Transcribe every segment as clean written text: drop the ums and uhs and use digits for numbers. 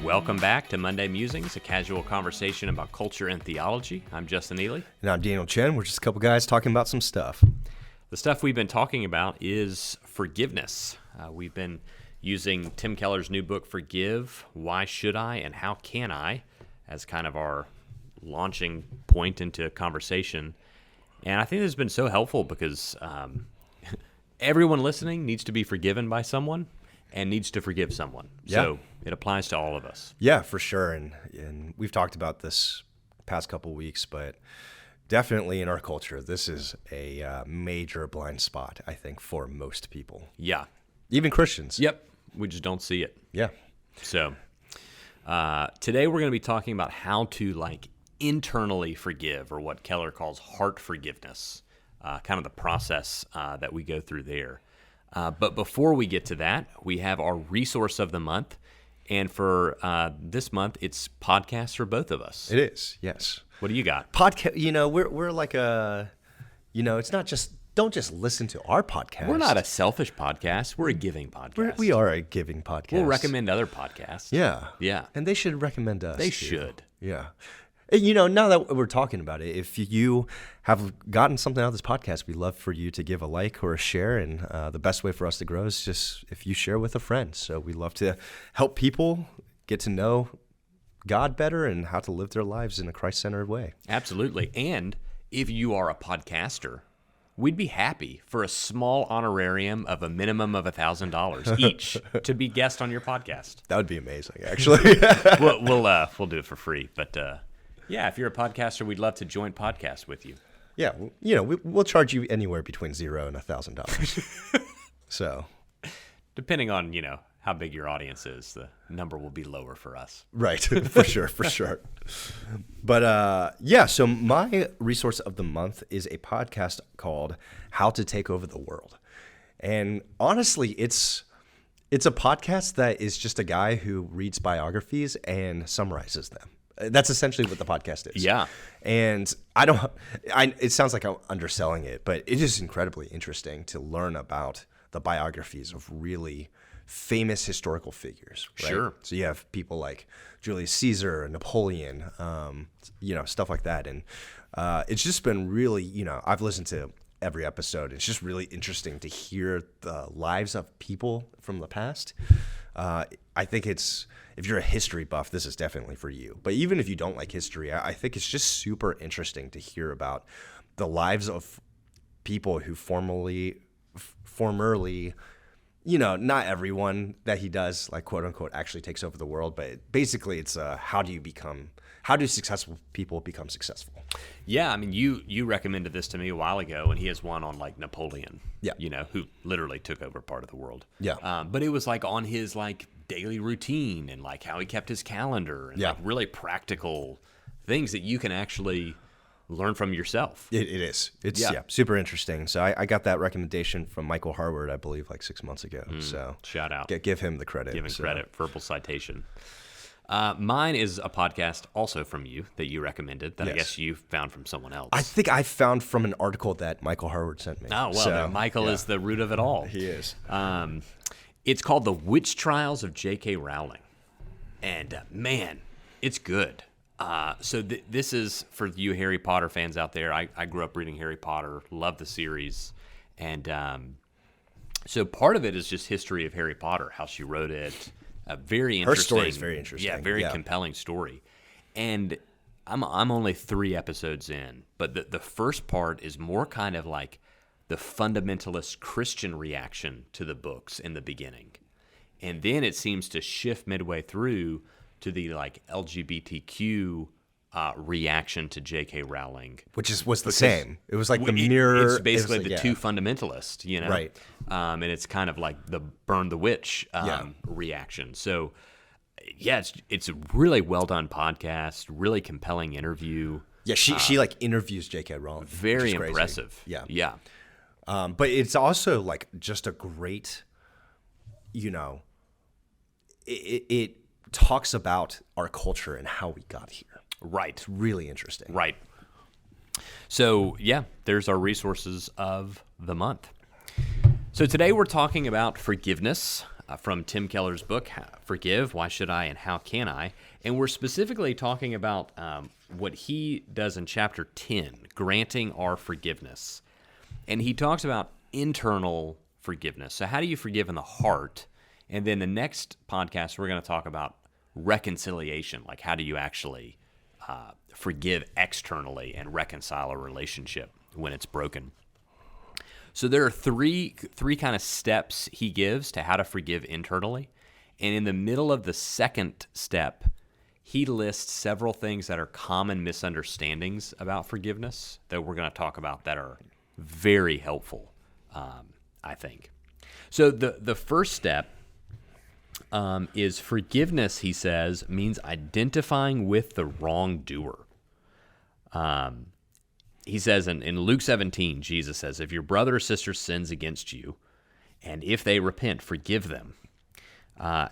Welcome back to Monday Musings, a casual conversation about culture and theology. I'm Justin Ely. And I'm Daniel Chen. We're just a couple guys talking about some stuff. The stuff we've been talking about is forgiveness. We've been using Tim Keller's new book, Forgive, Why Should I, and How Can I, as kind of our launching point into conversation. And I think this has been so helpful because everyone listening needs to be forgiven by someone and needs to forgive someone. Yeah. So it applies to all of us. Yeah, for sure. And we've talked about this past couple weeks, but definitely in our culture, this is a major blind spot, I think, for most people. Yeah. Even Christians. Yep. We just don't see it. Yeah. So today we're going to be talking about how to internally forgive, or what Keller calls heart forgiveness, kind of the process that we go through there. But before we get to that, we have our resource of the month. And for this month, it's podcasts for both of us. It is, yes. What do you got? Podcast, we're like it's not just, don't just listen to our podcast. We're not a selfish podcast. We're a giving podcast. We are a giving podcast. We'll recommend other podcasts. Yeah. Yeah. And they should recommend us. They too. should. Yeah. Now that we're talking about it, if you have gotten something out of this podcast, we'd love for you to give a like or a share. And the best way for us to grow is just if you share with a friend. So we love to help people get to know God better and how to live their lives in a Christ-centered way. Absolutely. And if you are a podcaster, we'd be happy for a small honorarium of a minimum of $1,000 each to be guest on your podcast. That would be amazing, actually. We'll do it for free. But yeah, if you're a podcaster, we'd love to join podcasts with you. Yeah, we'll charge you anywhere between $0 and $1,000. So, depending on how big your audience is, the number will be lower for us. Right, for sure. But so my resource of the month is a podcast called How to Take Over the World. And honestly, it's a podcast that is just a guy who reads biographies and summarizes them. That's essentially what the podcast is. Yeah. And it sounds like I'm underselling it, but it is incredibly interesting to learn about the biographies of really famous historical figures. Right? Sure. So you have people like Julius Caesar, Napoleon, stuff like that. And it's just been really, I've listened to every episode. It's just really interesting to hear the lives of people from the past. I think if you're a history buff, this is definitely for you. But even if you don't like history, I think it's just super interesting to hear about the lives of people who formerly, not everyone that he does, like quote unquote, actually takes over the world. But basically, it's how do successful people become successful? Yeah, I mean, you recommended this to me a while ago, and he has one on Napoleon. Yeah. Who literally took over part of the world. Yeah. But it was on his daily routine and how he kept his calendar and really practical things that you can actually learn from yourself. It is. It's super interesting. So I got that recommendation from Michael Harward, I believe, 6 months ago. So shout out. Give him the credit. Give him credit. Verbal citation. Mine is a podcast also from you that you recommended that I guess you found from someone else. I think I found from an article that Michael Harward sent me. Oh, well, Michael is the root of it all. He is. It's called The Witch Trials of J.K. Rowling. And man, it's good. So this is for you Harry Potter fans out there. I grew up reading Harry Potter, love the series. And so part of it is just history of Harry Potter, how she wrote it. Very interesting. Her story is very interesting. Yeah, very compelling story. And I'm only 3 episodes in, but the first part is more kind of like the fundamentalist Christian reaction to the books in the beginning. And then it seems to shift midway through to the LGBTQ reaction to J.K. Rowling. Which was the same. It was the mirror. It's basically the two fundamentalists, Right. And it's kind of like the burn the witch reaction. So, yeah, it's a really well done podcast, really compelling interview. Yeah, she interviews J.K. Rowling. Very impressive. Yeah. Yeah. But it's also just a great, it talks about our culture and how we got here. Right. It's really interesting. Right. So, yeah, there's our resources of the month. So today we're talking about forgiveness. from Tim Keller's book, Forgive, Why Should I, and How Can I? And we're specifically talking about what he does in chapter 10, granting our forgiveness. And he talks about internal forgiveness. So how do you forgive in the heart? And then the next podcast, we're going to talk about reconciliation, like how do you actually forgive externally and reconcile a relationship when it's broken. So there are three kind of steps he gives to how to forgive internally. And in the middle of the second step, he lists several things that are common misunderstandings about forgiveness that we're going to talk about that are very helpful, I think. So the first step is forgiveness, he says, means identifying with the wrongdoer. He says in Luke 17, Jesus says, if your brother or sister sins against you, and if they repent, forgive them.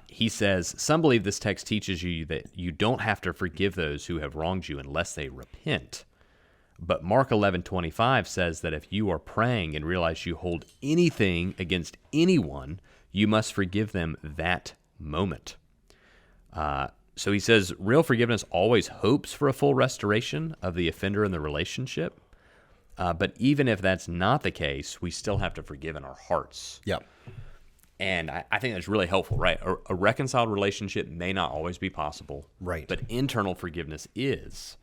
He says, some believe this text teaches you that you don't have to forgive those who have wronged you unless they repent. But Mark 11:25 says that if you are praying and realize you hold anything against anyone, you must forgive them that moment. So he says real forgiveness always hopes for a full restoration of the offender in the relationship. But even if that's not the case, we still have to forgive in our hearts. Yeah. And I think that's really helpful, right? A reconciled relationship may not always be possible. Right. But internal forgiveness is.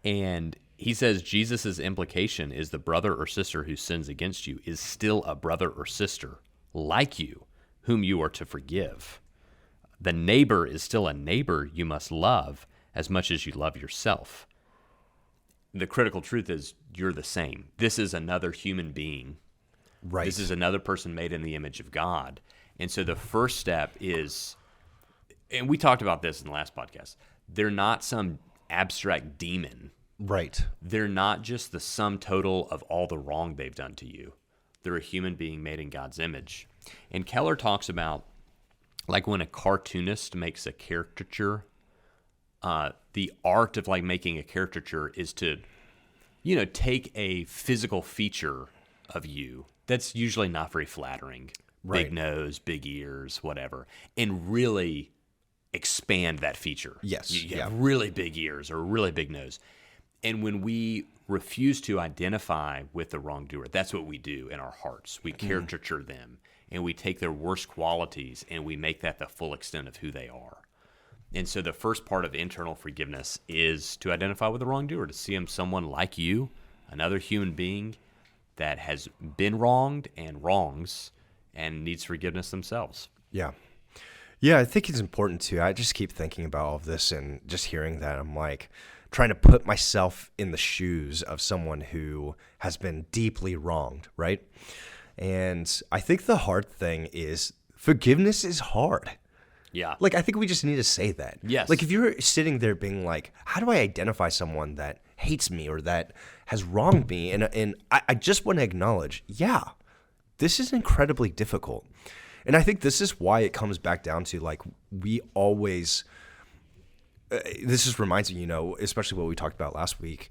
And he says Jesus' implication is the brother or sister who sins against you is still a brother or sister like you, whom you are to forgive. The neighbor is still a neighbor you must love as much as you love yourself. The critical truth is you're the same. This is another human being. Right. This is another person made in the image of God. And so the first step is, and we talked about this in the last podcast, they're not some abstract demon. Right. They're not just the sum total of all the wrong they've done to you. They're a human being made in God's image. And Keller talks about, like when a cartoonist makes a caricature, the art of like making a caricature is to, take a physical feature of you that's usually not very flattering. Right. Big nose, big ears, whatever, and really expand that feature. Yes. You have really big ears or a really big nose. And when we refuse to identify with the wrongdoer, that's what we do in our hearts. We caricature them, and we take their worst qualities, and we make that the full extent of who they are. And so the first part of internal forgiveness is to identify with the wrongdoer, to see him someone like you, another human being that has been wronged and wrongs and needs forgiveness themselves. Yeah. Yeah, I think it's important too. I just keep thinking about all of this and just hearing that. I'm like trying to put myself in the shoes of someone who has been deeply wronged, right? And I think the hard thing is forgiveness is hard. Yeah. Like, I think we just need to say that. Yes. Like, if you're sitting there being like, how do I identify someone that hates me or that has wronged me? And I just want to acknowledge, yeah, this is incredibly difficult. And I think this is why it comes back down to, like, we always this just reminds me, especially what we talked about last week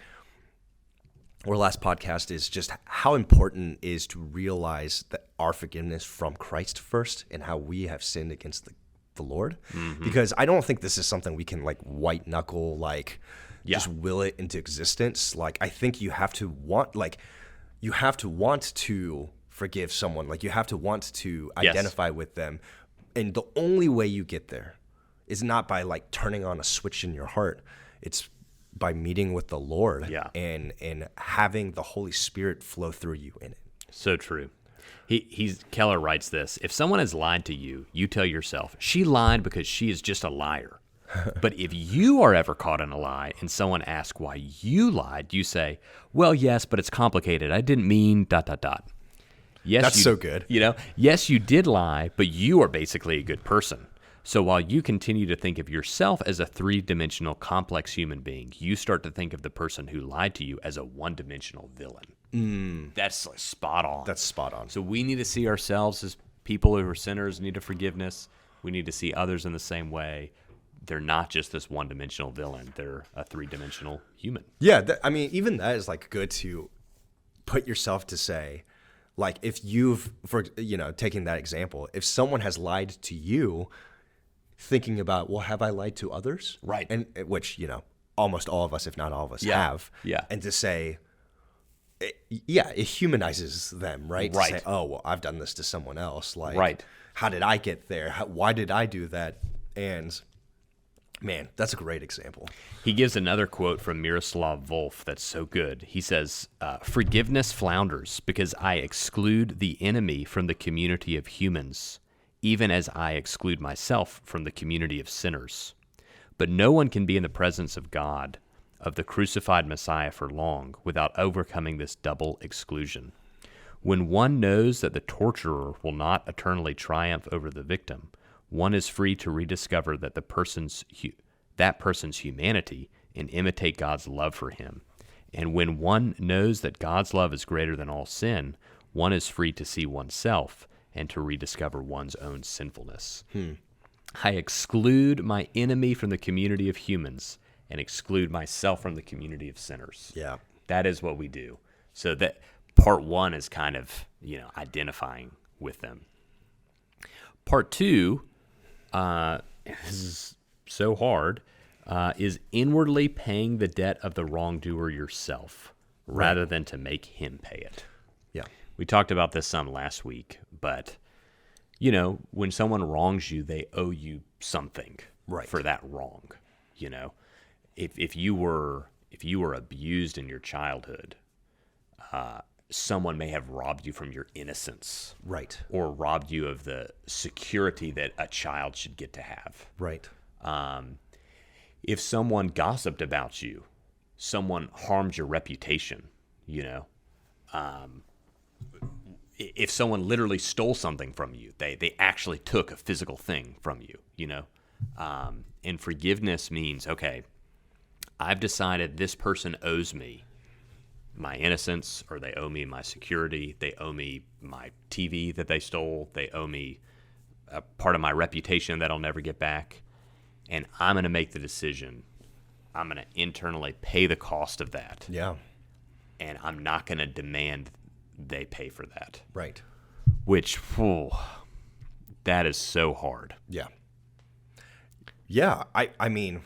or last podcast, is just how important it is to realize that our forgiveness from Christ first and how we have sinned against the Lord. Mm-hmm. Because I don't think this is something we can like white knuckle, just will it into existence. Like, I think you have to want to forgive someone. Like, you have to want to identify with them. And the only way you get there is not by like turning on a switch in your heart. It's by meeting with the Lord and having the Holy Spirit flow through you in it. So true. Keller writes this: if someone has lied to you, you tell yourself, she lied because she is just a liar. But if you are ever caught in a lie and someone asks why you lied, you say, well, yes, but it's complicated. I didn't mean ... Yes, that's so good. Yes, you did lie, but you are basically a good person. So while you continue to think of yourself as a three-dimensional complex human being, you start to think of the person who lied to you as a one-dimensional villain. That's like spot on. That's spot on. So we need to see ourselves as people who are sinners, need of forgiveness. We need to see others in the same way. They're not just this one-dimensional villain. They're a three-dimensional human. Yeah, even that is like good to put yourself to say, Like if taking that example, if someone has lied to you, thinking about, well, have I lied to others? Right. And which, almost all of us, if not all of us, have. Yeah. And to say, it humanizes them, right? Right. To say, oh, well, I've done this to someone else. Like, Right. How did I get there? Why did I do that? And man, that's a great example. He gives another quote from Miroslav Volf that's so good. He says, forgiveness flounders because I exclude the enemy from the community of humans, even as I exclude myself from the community of sinners. But no one can be in the presence of God, of the crucified Messiah, for long without overcoming this double exclusion. When one knows that the torturer will not eternally triumph over the victim, one is free to rediscover that that person's humanity and imitate God's love for him. And when one knows that God's love is greater than all sin, one is free to see oneself and to rediscover one's own sinfulness. I exclude my enemy from the community of humans and exclude myself from the community of sinners. Yeah. That is what we do. So that part one is kind of, identifying with them. Part two, this is so hard, is inwardly paying the debt of the wrongdoer yourself rather than to make him pay it. Yeah. We talked about this some last week, but, when someone wrongs you, they owe you something for that wrong. If you were abused in your childhood, someone may have robbed you from your innocence. Right. Or robbed you of the security that a child should get to have. Right. If someone gossiped about you, someone harmed your reputation, if someone literally stole something from you, they actually took a physical thing from you, and forgiveness means, okay, I've decided this person owes me my innocence, or they owe me my security, they owe me my TV that they stole, they owe me a part of my reputation that I'll never get back, and I'm going to make the decision. I'm going to internally pay the cost of that. Yeah. And I'm not going to demand they pay for that. Right. Which, that is so hard. Yeah. Yeah. I mean,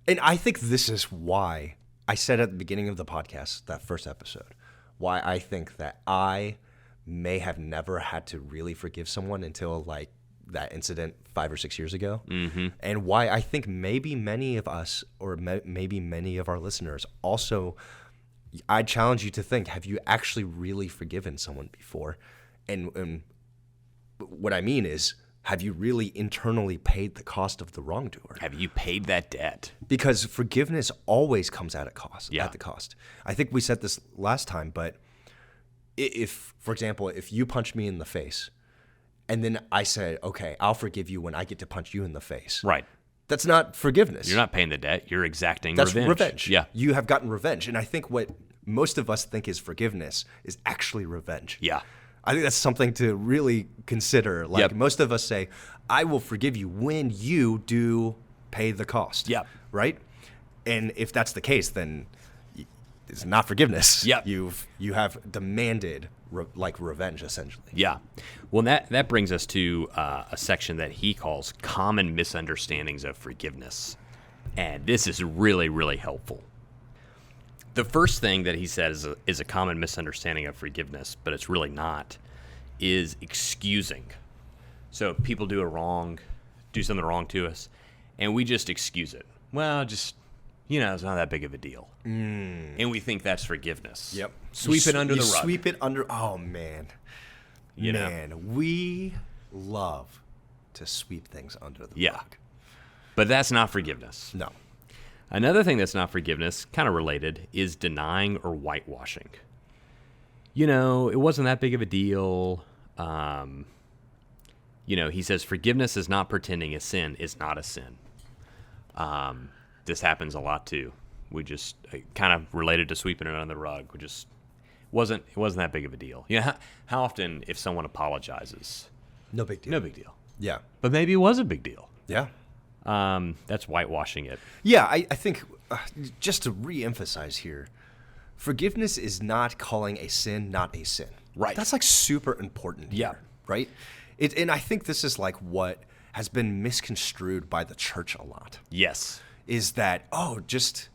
and I think this is why I said at the beginning of the podcast, that first episode, why I think that I may have never had to really forgive someone until like that incident 5 or 6 years ago. Mm-hmm. And why I think maybe many of us, or maybe many of our listeners also, I challenge you to think, have you actually really forgiven someone before? And what I mean is, have you really internally paid the cost of the wrongdoer? Have you paid that debt? Because forgiveness always comes at a cost. Yeah. At the cost. I think we said this last time, but if, for example, if you punch me in the face, and then I said, okay, I'll forgive you when I get to punch you in the face. Right. That's not forgiveness. You're not paying the debt. You're exacting That's revenge. revenge. Yeah. You have gotten revenge. And I think what most of us think is forgiveness is actually revenge. Yeah. I think that's something to really consider. Like most of us say, I will forgive you when you do pay the cost. Yep. Right? And if that's the case, then it's not forgiveness. Yep. You have demanded revenge, essentially. Yeah. Well, that brings us to a section that he calls common misunderstandings of forgiveness. And this is really, really helpful. The first thing that he says is a common misunderstanding of forgiveness, but it's really not, is excusing. So people do something wrong to us, and we just excuse it. Well, just, it's not that big of a deal. And we think that's forgiveness. Yep. Sweep it under the rug. Sweep it under. Oh, man. Man, we love to sweep things under the rug. But that's not forgiveness. No. Another thing that's not forgiveness, kind of related, is denying or whitewashing. It wasn't that big of a deal. He says forgiveness is not pretending a sin is not a sin. This happens a lot too. We just kind of related to sweeping it under the rug. We just it wasn't that big of a deal. How often if someone apologizes, no big deal. No big deal. Yeah. But maybe it was a big deal. Yeah. That's whitewashing it. Yeah, I think just to re-emphasize here, forgiveness is not calling a sin not a sin. Right. That's like super important here, Yeah. right? And I think this is like what has been misconstrued by the church a lot. Yes. Is that, just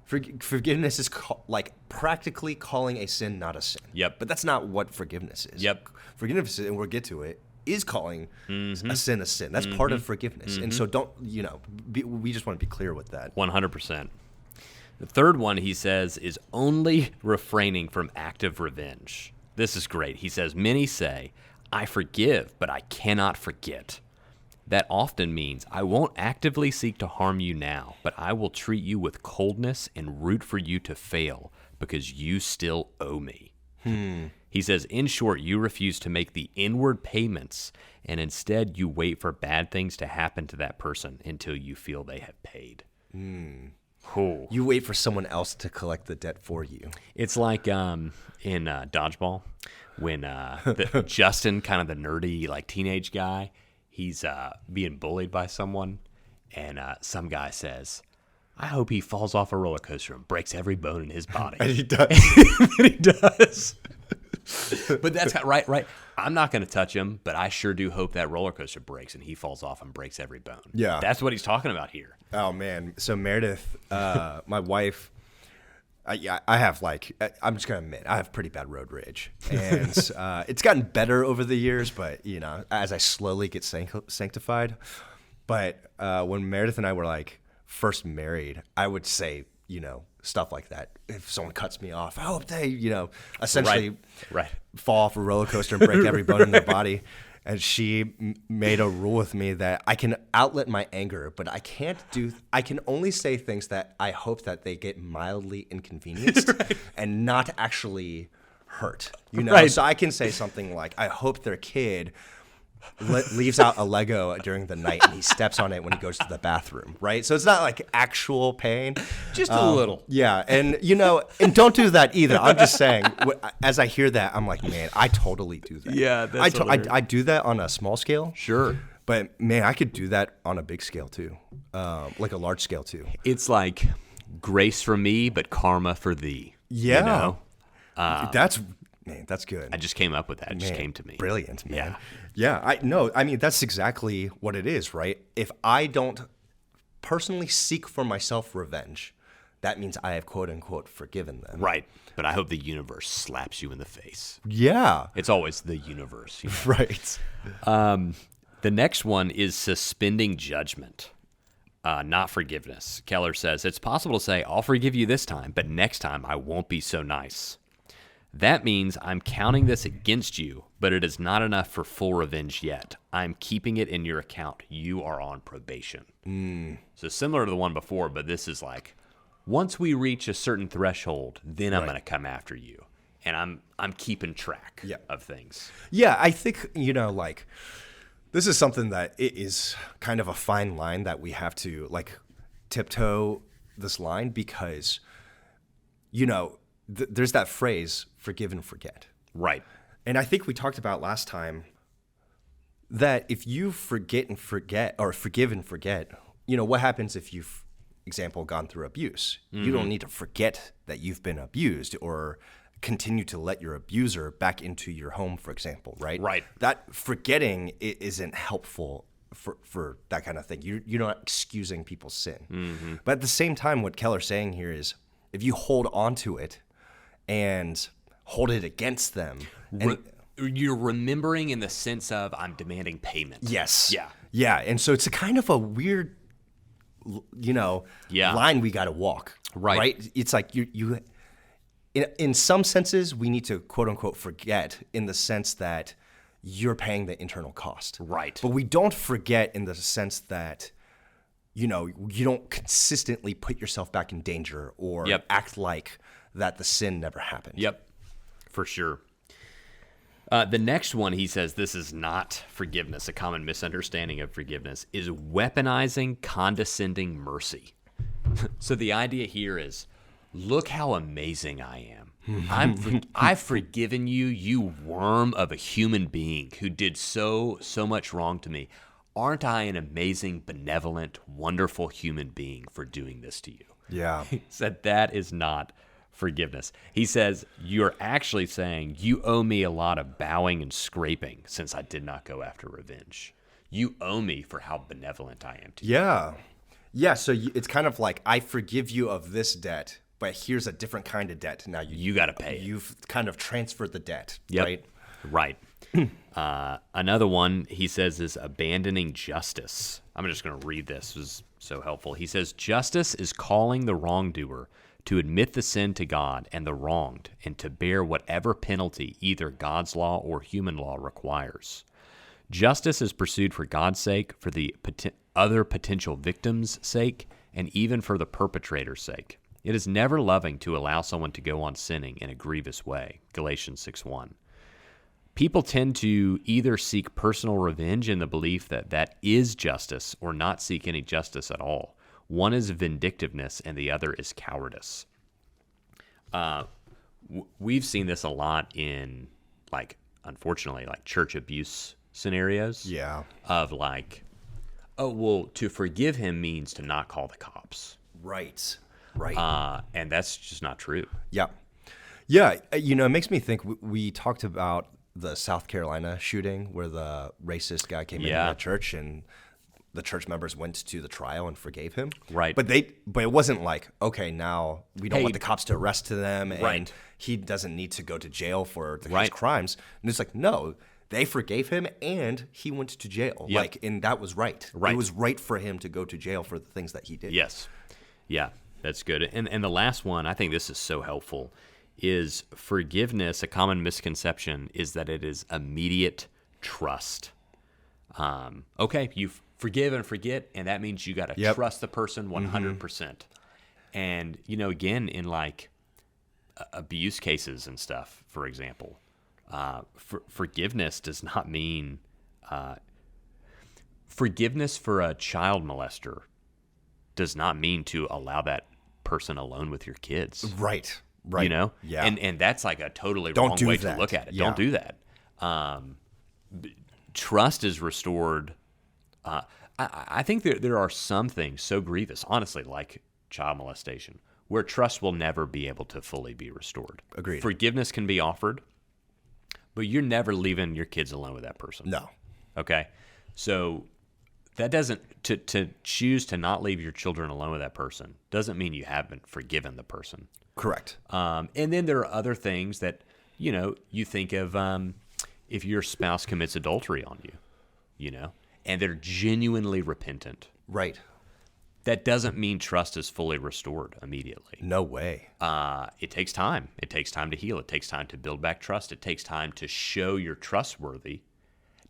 forgiveness is like practically calling a sin not a sin. Yep. But that's not what forgiveness is. Yep. Forgiveness, and we'll get to it, is calling a sin a sin. That's part of forgiveness. And so we just want to be clear with that. 100%. The third one, he says, is only refraining from active revenge. This is great. He says, many say, I forgive, but I cannot forget. That often means I won't actively seek to harm you now, but I will treat you with coldness and root for you to fail because you still owe me. He says, in short, you refuse to make the inward payments, and instead you wait for bad things to happen to that person until you feel they have paid. Cool. You wait for someone else to collect the debt for you. It's like in Dodgeball when Justin, kind of the nerdy like teenage guy, he's being bullied by someone, and some guy says, I hope he falls off a roller coaster and breaks every bone in his body. And he does. And he does. But that's right. I'm not going to touch him, but I sure do hope that roller coaster breaks and he falls off and breaks every bone. Yeah. That's what he's talking about here. Oh, man. So Meredith, my wife, I have I'm just going to admit, I have pretty bad road rage. And it's gotten better over the years, but, as I slowly get sanctified. But when Meredith and I were first married, I would say, stuff like that. If someone cuts me off, I hope they, essentially fall off a roller coaster and break every bone in their body. And she made a rule with me that I can outlet my anger, but I can only say things that I hope that they get mildly inconvenienced and not actually hurt. So I can say something like, I hope their kid leaves out a Lego during the night and he steps on it when he goes to the bathroom, right? So it's not like actual pain. Just a little. Yeah, and and don't do that either. I'm just saying, as I hear that, I'm like, man, I totally do that. Yeah, that's I do that on a small scale. Sure. But man, I could do that on a big scale too, like a large scale too. It's like grace for me, but karma for thee. Yeah. That's good. I just came up with that. It just came to me. Brilliant, man. Yeah. Yeah, I mean, that's exactly what it is, right? If I don't personally seek for myself revenge, that means I have quote unquote forgiven them. Right. But I hope the universe slaps you in the face. Yeah. It's always the universe. Right. The next one is suspending judgment, not forgiveness. Keller says, it's possible to say, I'll forgive you this time, but next time I won't be so nice. That means I'm counting this against you, but it is not enough for full revenge yet. I'm keeping it in your account. You are on probation. So similar to the one before, but this is like, once we reach a certain threshold, then I'm going to come after you. And I'm keeping track of things. Yeah, I think, this is something that it is kind of a fine line that we have to tiptoe this line because, there's that phrase, forgive and forget. Right. And I think we talked about last time that if you forget and forget, or forgive and forget, what happens if you've, example, gone through abuse? Mm-hmm. You don't need to forget that you've been abused or continue to let your abuser back into your home, for example, right? Right. That forgetting isn't helpful for that kind of thing. You're not excusing people's sin. Mm-hmm. But at the same time, what Keller's saying here is if you hold on to it, and hold it against them. You're remembering in the sense of I'm demanding payment. Yes. Yeah. Yeah. And so it's a kind of a weird, line we got to walk. Right. It's like you in some senses, we need to quote unquote forget in the sense that you're paying the internal cost. Right. But we don't forget in the sense that, you don't consistently put yourself back in danger or act like that the sin never happened. Yep, for sure. The next one, he says, this is not forgiveness. A common misunderstanding of forgiveness is weaponizing condescending mercy. So the idea here is, look how amazing I am. I've forgiven you, you worm of a human being who did so much wrong to me. Aren't I an amazing, benevolent, wonderful human being for doing this to you? Yeah. He said that is not forgiveness. He says, you're actually saying, you owe me a lot of bowing and scraping since I did not go after revenge. You owe me for how benevolent I am to you. Yeah. Yeah, so it's kind of like, I forgive you of this debt, but here's a different kind of debt. Now You got to pay it. You've kind of transferred the debt, Yep. right? Right. Another one he says is abandoning justice. I'm just going to read this. It was so helpful. He says, justice is calling the wrongdoer to admit the sin to God and the wronged, and to bear whatever penalty either God's law or human law requires. Justice is pursued for God's sake, for the other potential victims' sake, and even for the perpetrator's sake. It is never loving to allow someone to go on sinning in a grievous way. Galatians 6:1. People tend to either seek personal revenge in the belief that that is justice, or not seek any justice at all. One is vindictiveness and the other is cowardice. We've seen this a lot in, like, unfortunately, like church abuse scenarios. Yeah. Of like, oh, well, to forgive him means to not call the cops. Right. Right. And that's just not true. Yeah. Yeah. It makes me think, we talked about the South Carolina shooting where the racist guy came into the church and the church members went to the trial and forgave him. Right. But it wasn't like, okay, now we don't want the cops to arrest them and Right. he doesn't need to go to jail for his Right. crimes. And it's like, no, they forgave him and he went to jail. Yep. Like, and that was right. Right. It was right for him to go to jail for the things that he did. Yes. Yeah, that's good. And the last one, I think this is so helpful, is forgiveness. A common misconception is that it is immediate trust. Okay, you forgive and forget, and that means you got to trust the person 100%. And, again, in like abuse cases and stuff, for example, forgiveness does not mean forgiveness for a child molester does not mean to allow that person alone with your kids. Right. Right. Yeah. And that's like a totally Don't wrong do way that. to look at it. Yeah. Don't do that. Trust is restored. I think there are some things so grievous, honestly, like child molestation, where trust will never be able to fully be restored. Agreed. Forgiveness can be offered, but you're never leaving your kids alone with that person. No. Okay? So that doesn't, to choose to not leave your children alone with that person doesn't mean you haven't forgiven the person. Correct. And then there are other things that, you think of if your spouse commits adultery on you, and they're genuinely repentant. Right. That doesn't mean trust is fully restored immediately. No way. It takes time. It takes time to heal. It takes time to build back trust. It takes time to show you're trustworthy.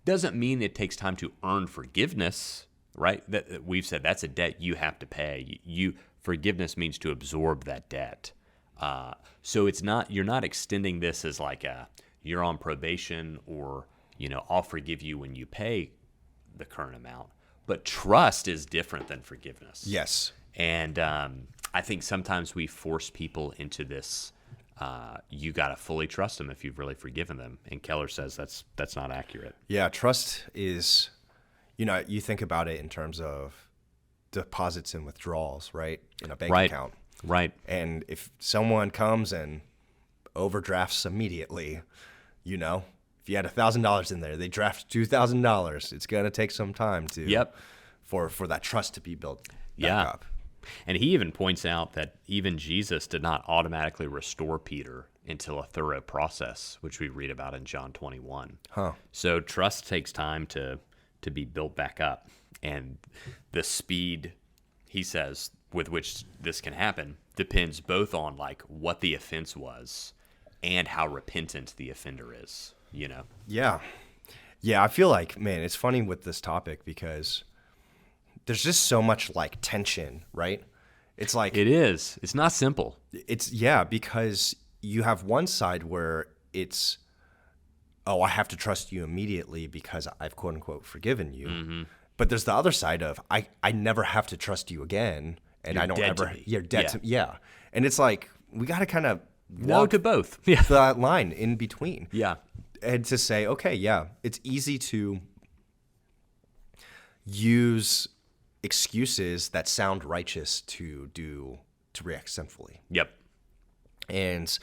Doesn't mean it takes time to earn forgiveness, right? That we've said that's a debt you have to pay. Forgiveness means to absorb that debt. So you're not extending this as like you're on probation or, I'll forgive you when you pay the current amount. But trust is different than forgiveness. Yes. And I think sometimes we force people into this, you got to fully trust them if you've really forgiven them. And Keller says that's not accurate. Yeah, trust is, you think about it in terms of deposits and withdrawals, right? In a bank account. Right. And if someone comes and overdrafts immediately, if you had $1,000 in there, they draft $2,000. It's going to take some time for that trust to be built back up. And he even points out that even Jesus did not automatically restore Peter until a thorough process, which we read about in John 21. Huh. So trust takes time to be built back up. And the speed, he says, with which this can happen depends both on like what the offense was and how repentant the offender is, Yeah. Yeah, I feel like, man, it's funny with this topic because there's just so much like tension, right? It's like it is. It's not simple. Because you have one side where it's, oh, I have to trust you immediately because I've quote unquote forgiven you. Mm-hmm. But there's the other side of I never have to trust you again, and You're I don't dead ever to me. you're dead to me. Yeah. And it's like we got to kind of No to both. Yeah. that line in between. Yeah. And to say, okay, yeah, it's easy to use excuses that sound righteous to react sinfully. Yep. And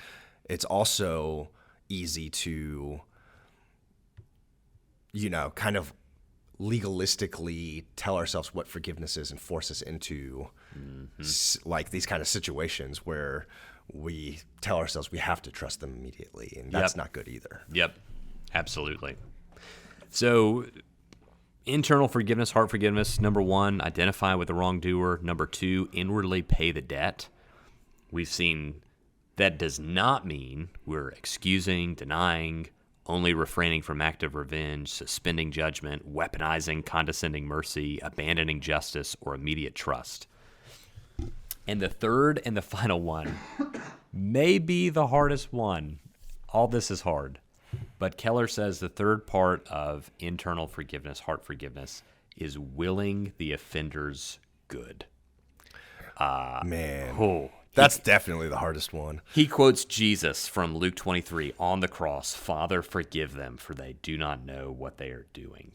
it's also easy to, kind of legalistically tell ourselves what forgiveness is and force us into like these kind of situations where we tell ourselves we have to trust them immediately, and that's not good either. Yep, absolutely. So internal forgiveness, heart forgiveness, number 1, identify with the wrongdoer. Number 2, inwardly pay the debt. We've seen that does not mean we're excusing, denying, only refraining from active revenge, suspending judgment, weaponizing condescending mercy, abandoning justice, or immediate trust. And the third and the final one may be the hardest one. All this is hard. But Keller says the third part of internal forgiveness, heart forgiveness, is willing the offender's good. Man. That's definitely the hardest one. He quotes Jesus from Luke 23 on the cross, "Father, forgive them, for they do not know what they are doing."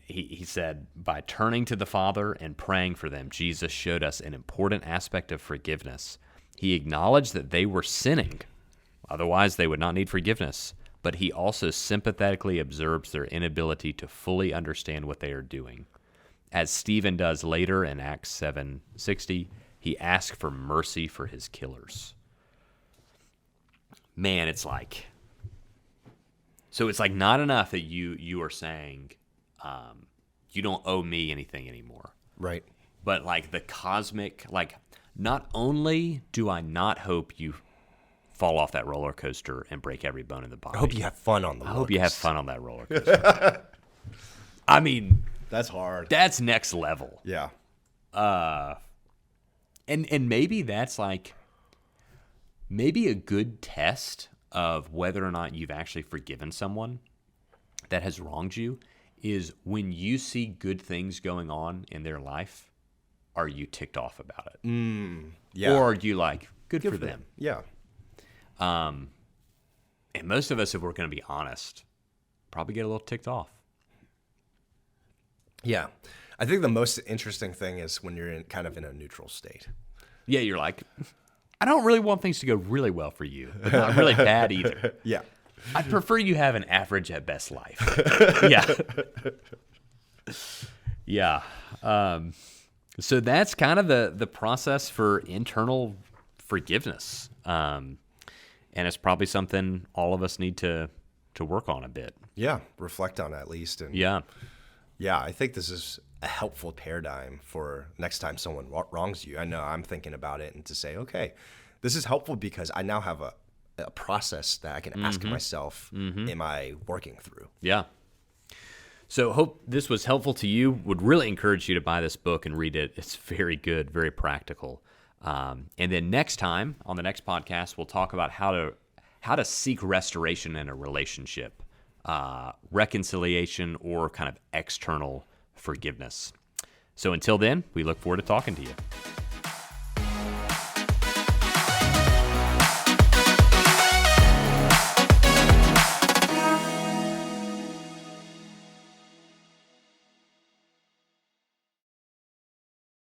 He said, by turning to the Father and praying for them, Jesus showed us an important aspect of forgiveness. He acknowledged that they were sinning. Otherwise, they would not need forgiveness. But he also sympathetically observes their inability to fully understand what they are doing. As Stephen does later in Acts 7:60, he asks for mercy for his killers. Man, it's like not enough that you are saying you don't owe me anything anymore. Right. But like the cosmic, not only do I not hope you fall off that roller coaster and break every bone in the body. I hope you have fun on the roller coaster. I hope you have fun on that roller coaster. I mean, that's hard. That's next level. Yeah. And maybe that's maybe a good test of whether or not you've actually forgiven someone that has wronged you is when you see good things going on in their life, are you ticked off about it? Yeah. Or are you good for them? Yeah. And most of us, if we're going to be honest, probably get a little ticked off. Yeah. I think the most interesting thing is when you're in a neutral state. Yeah, you're like, I don't really want things to go really well for you, but not really bad either. Yeah. I'd prefer you have an average at best life. Yeah. Yeah. So that's kind of the process for internal forgiveness. And it's probably something all of us need to work on a bit. Yeah. Reflect on at least. And yeah, I think this is a helpful paradigm for next time someone wrongs you. I know I'm thinking about it and to say, okay, this is helpful because I now have a process that I can ask myself, am I working through? Yeah. So hope this was helpful to you. Would really encourage you to buy this book and read it. It's very good, very practical. And then next time on the next podcast, we'll talk about how to seek restoration in a relationship, reconciliation, or kind of external forgiveness. So until then, we look forward to talking to you.